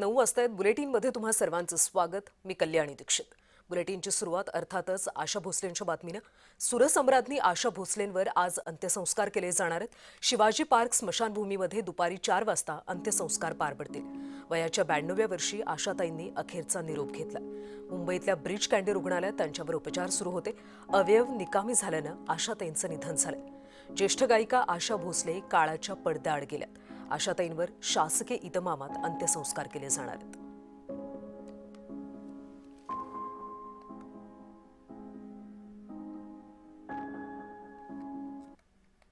9 वाजता बुलेटिनमध्ये तुम्हा सर्वांचं स्वागत. मी कल्याणी दीक्षित. बुलेटिनची सुरुवात अर्थातच आशा भोसलेंच्या बातमीनं. सुरसम्राज्ञी आशा भोसलेंवर आज अंत्यसंस्कार केले जाणार आहेत. शिवाजी पार्क स्मशानभूमीमध्ये दुपारी 4 वाजता अंत्यसंस्कार पार पडतील. वयाच्या 92व्या वर्षी आशाताईंनी अखेरचा निरोप घेतला. मुंबईतल्या ब्रीच कँडी रुग्णालयात त्यांच्यावर उपचार सुरू होते. अवयव निकामी झाल्यानं आशाताईंचं निधन झालं. ज्येष्ठ गायिका आशा भोसले काळाच्या पडद्याआड गेल्यात. आशाताईंवर शासकीय इतमामात अंत्यसंस्कार केले जाणार आहेत.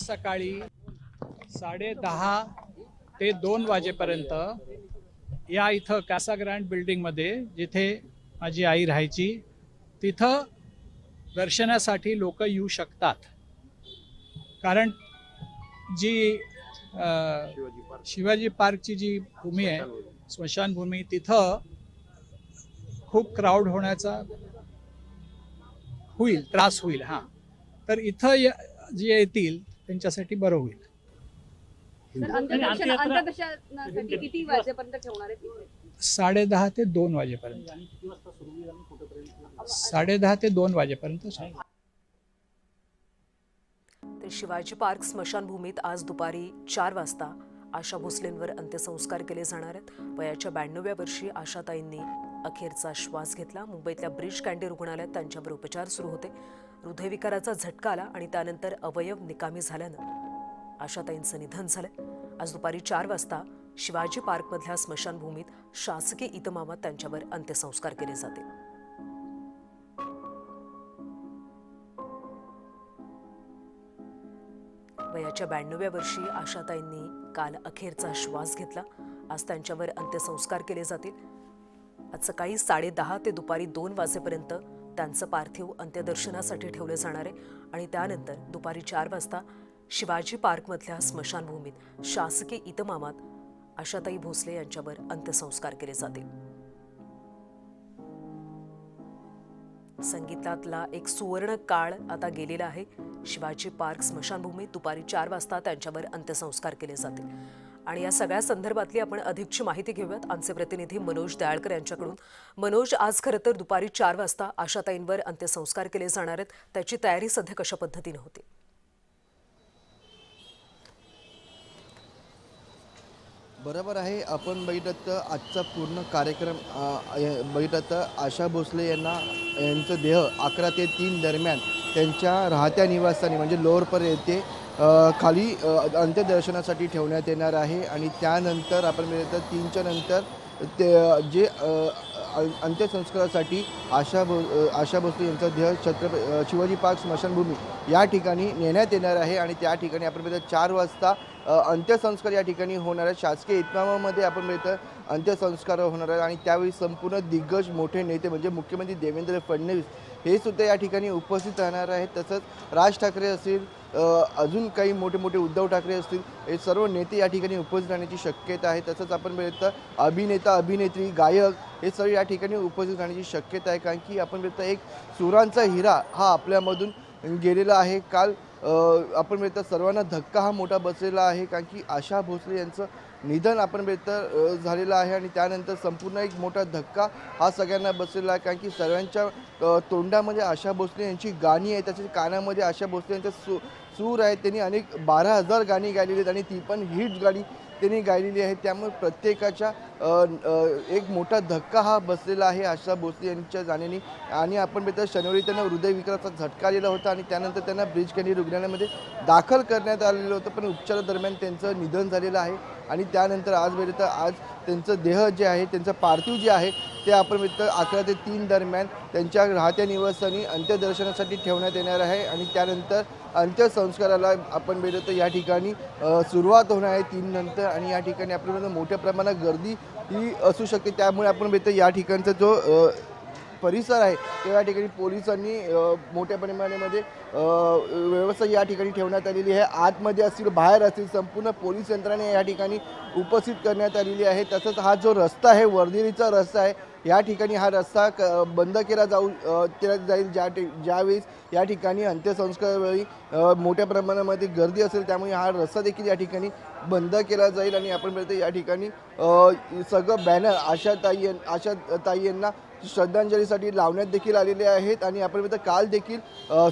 सकाळी 10:30 ते 2 वाजेपर्यंत या इथं कासा ग्रँड बिल्डिंगमध्ये जिथे माझी आई राहायची तिथं दर्शनासाठी लोक येऊ शकतात. कारण जी शिवाजी पार्कची जी भूमी आहे स्मशानभूमी तिथं खूप क्राऊड होण्याचा होईल, त्रास होईल. तर इथं जे येतील त्यांच्यासाठी बरं होईल. अंत्यदर्शनासाठी किती वाजेपर्यंत ठेवणार आहेत? 10:30 ते 2 वाजेपर्यंत. 10:30 ते 2 वाजेपर्यंत. तर शिवाजी पार्क स्मशानभूमीत आज दुपारी 4 वाजता आशा भोसलेंवर अंत्यसंस्कार केले जाणार आहेत. वयाच्या 92व्या वर्षी आशाताईंनी अखेरचा श्वास घेतला. मुंबईतल्या ब्रीच कँडी रुग्णालयात त्यांच्यावर उपचार सुरू होते. हृदयविकाराचा झटका आला आणि त्यानंतर अवयव निकामी झाल्यानं आशाताईंचं निधन झालं. आज दुपारी 4 वाजता शिवाजी पार्कमधल्या स्मशानभूमीत शासकीय इतमामात त्यांच्यावर अंत्यसंस्कार केले जातील. वयाच्या 92व्या वर्षी आशाताईंनी काल अखेरचा श्वास घेतला. आज त्यांच्यावर अंत्यसंस्कार केले जातील. आज सकाळी 10:30 ते दुपारी 2 वाजेपर्यंत त्यांचं पार्थिव अंत्यदर्शनासाठी ठेवलं जाणार आहे आणि त्यानंतर दुपारी 4 वाजता शिवाजी पार्कमधल्या स्मशानभूमीत शासकीय इतमामात आशाताई भोसले यांच्यावर अंत्यसंस्कार केले जातील. संगीतातला एक सुवर्ण काळ आता गेलेला आहे. शिवाजी पार्क स्मशानभूमीत दुपारी 4 वाजता त्यांच्यावर अंत्यसंस्कार केले जातील. आणि या सगळ्या संदर्भातली आपण अधिकची माहिती घेऊयात आमचे प्रतिनिधी मनोज दयाळकर यांच्याकडून. मनोज, आज खरं तर दुपारी 4 वाजता आशाताईंवर अंत्यसंस्कार केले जाणार आहेत. त्याची तयारी सध्या कशा पद्धतीने होती? बरोबर आहे. आपण बघितलं तर आजचा पूर्ण कार्यक्रम बघितलं तर आशा भोसले यांचं देह 11 ते 3 दरम्यान त्यांच्या राहत्या निवासस्थानी म्हणजे लोअरपर येथे खाली अंत्यदर्शनासाठी ठेवण्यात येणार आहे. आणि त्यानंतर आपण बघितलं तर 3च्या नंतर ते जे अंत्यसंस्कारासाठी आशा भोसले यांचा देह शिवाजी पार्क स्मशानभूमी या ठिकाणी नेण्यात येणार आहे. आणि त्या ठिकाणी आपण बघितलं 4 वाजता अंत्यसंस्कार या ठिकाणी होणार आहे. शासकीय इतमामामध्ये आपण बघितलं अंत्यसंस्कार होणार आहे. आणि त्यावेळी संपूर्ण दिग्गज मोठे नेते म्हणजे मुख्यमंत्री देवेंद्र फडणवीस हे सुद्धा या ठिकाणी उपस्थित राहणार आहेत. तसंच राज ठाकरे असतील, अजून काही मोठे मोठे उद्धव ठाकरे असतील, हे सर्व नेते या ठिकाणी उपस्थित राहण्याची शक्यता आहे. तसंच आपण बघितलं अभिनेता, अभिनेत्री, गायक हे सर्व या ठिकाणी उपस्थित राहण्याची शक्यता आहे. कारण की आपण बघितलं एक सुरांचा हिरा हा आपल्यामधून गेलेला आहे. काल आपण बघितलं सर्वांना धक्का हा मोठा बसलेला आहे. कारण की आशा भोसले यांचं निधन आपण बघितलं झालेलं आहे. आणि त्यानंतर संपूर्ण एक मोठा धक्का हा सगळ्यांना बसलेला आहे. कारण की सर्वांच्या तोंडामध्ये आशा भोसले यांची गाणी आहेत, त्याच्या कानामध्ये आशा भोसले यांच्या सूर आहेत. त्यांनी अनेक 12,000 गाणी गायलेली आहेत आणि ती पण हिट गाणी त्यांनी गायलेली आहे. त्यामुळे प्रत्येकाच्या एक मोठा धक्का हा बसलेला आहे आशा भोसले यांच्या जाण्याने. आणि आपण बघितलं शनिवारी त्यांना हृदयविकाराचा झटका आलेला होता आणि त्यानंतर त्यांना ब्रीच कँडी रुग्णालयामध्ये दाखल करण्यात आलेलं होतं. पण उपचारादरम्यान त्यांचं निधन झालेलं आहे. आणि त्यानंतर आज बघितलं आज त्यांचं देह जे आहे, त्यांचं पार्थिव जे आहे ते आपण बघितलं 11 ते 3 दरम्यान त्यांच्या राहत्या निवासस्थानी अंत्यदर्शनासाठी ठेवण्यात येणार आहे. आणि त्यानंतर अंत्यसंस्काराला आपण बघितलं तर या ठिकाणी सुरुवात होणार आहे 3 नंतर. आणि या ठिकाणी आपल्याला मोठ्या प्रमाणात गर्दी ही असू शकते. त्यामुळे आपण बघितलं या ठिकाणचा जो परिसर आहे त्या या ठिकाणी पोलिसांनी मोठ्या प्रमाणामध्ये व्यवस्था या ठिकाणी ठेवण्यात आलेली आहे. आतमध्ये असतील, बाहेर असतील, संपूर्ण पोलीस यंत्रणा या ठिकाणी उपस्थित करण्यात आलेली आहे. तसंच हा जो रस्ता आहे, वर्धेरीचा रस्ता आहे, या ठिकाणी हा रस्ता बंद केला जाईल ज्यावेळेस या ठिकाणी अंत्यसंस्कारवेळी मोठ्या प्रमाणामध्ये गर्दी असेल, त्यामुळे हा रस्ता देखील या ठिकाणी बंद केला जाईल. आणि आपण बघतो या ठिकाणी सगळं बॅनर आशाताई यांना श्रद्धांजलीसाठी लावण्यात देखील आलेले आहेत. आणि आपण बघतो काल देखील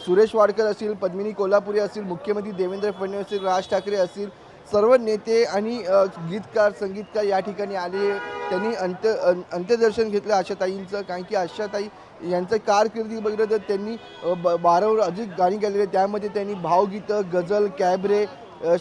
सुरेश वाडकर असतील, पद्मिनी कोल्हापुरी असतील, मुख्यमंत्री देवेंद्र फडणवीस असतील, राज ठाकरे असतील, सर्व नेते आणि गीतकार संगीतकार या ठिकाणी आले. त्यांनी अंत्यदर्शन घेतलं आशाताईंचं. कारण की आशाताई यांचं कारकिर्दी बघितलं तर त्यांनी 12वर अधिक गाणी गायलेली आहेत. त्यामध्ये त्यांनी भावगीतं, गझल, कॅबरे,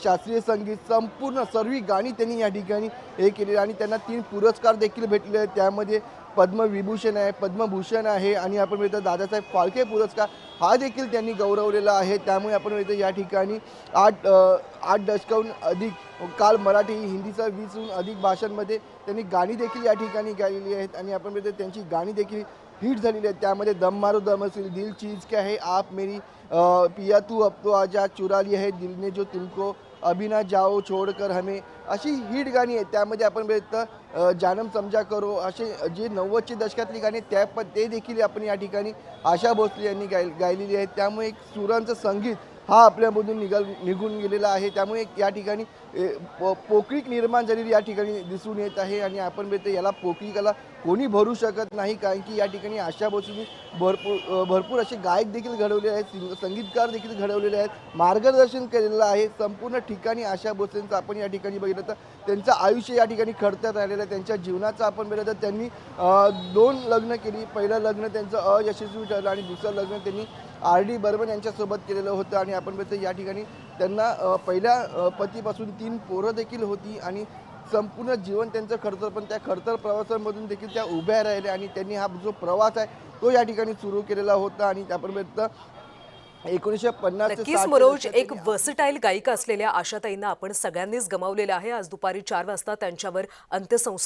शास्त्रीय संगीत संपूर्ण सर्व गाणी त्यांनी या ठिकाणी हे केलेली. आणि त्यांना 3 पुरस्कार देखील भेटलेले आहेत. त्यामध्ये पद्मविभूषण आहे, पद्मभूषण आहे आणि आपण म्हणतो दादासाहेब फाळके पुरस्कार हा देखील त्यांनी गौरवलेला आहे. त्यामुळे आपण म्हणतो या ठिकाणी 8 दशकाहून अधिक काल मराठी हिंदीचा 20हून अधिक भाषांमध्ये त्यांनी गाणी देखील या ठिकाणी गायलेली आहेत. आणि आपण म्हणतो त्यांची गाणी देखील हिट झालेली आहेत. त्यामध्ये दम मारो दम असेल, दिल चीज क्या है, आप मेरी पिया तू अब तो आजा, चुरा लिया है दिल ने जो तुमको, अभी ना जाओ छोड़कर हमें, अशी हिट गाणी आहेत. त्यामध्ये आपण बघितलं जानम समजा करो, असे जे 90च्या दशकातली गाणी ते देखील आपण या ठिकाणी आशा भोसले यांनी गायलेली आहेत. त्यामुळे एक सुरांचं संगीत हा आपल्यामधून निघून गेलेला आहे. त्यामुळे या ठिकाणी पोकळीक निर्माण झालेली या ठिकाणी दिसून येत आहे. आणि आपण बघतो याला पोकळीकाला कोणी भरू शकत नाही. कारण की या ठिकाणी आशा भोसलेंनी भरपूर असे गायक देखील घडवले आहेत, संगीतकार देखील घडवलेले आहेत, मार्गदर्शन केलेलं आहे संपूर्ण ठिकाणी. आशा भोसलेंचं आपण या ठिकाणी बघितलं तर त्यांचं आयुष्य या ठिकाणी खडतर राहिलेलं आहे. त्यांच्या जीवनाचं आपण बघितलं तर त्यांनी 2 लग्न केली. पहिलं लग्न त्यांचं अयशस्वी ठरलं आणि दुसरं लग्न त्यांनी RD बर्मन यांच्यासोबत केलेलं होतं. आणि आपण बघतो या ठिकाणी त्यांना पहिल्या पतीपासून 3 पोरं देखील होती. आणि संपूर्ण जीवन त्यांचं खडतर, पण त्या खडतर प्रवासामधून देखील त्या उभ्या राहिल्या. आणि त्यांनी हा जो प्रवास आहे तो या ठिकाणी सुरू केलेला होता. आणि आपण बघतो 1950 ते नक्कीच 60 मनोज, एक वर्सटाईल गायिका असलेल्या आशाताईंना आपण सगळ्यांनीच गमावलेलं आहे. आज दुपारी 4 वाजता त्यांच्यावर अंत्यसंस्कार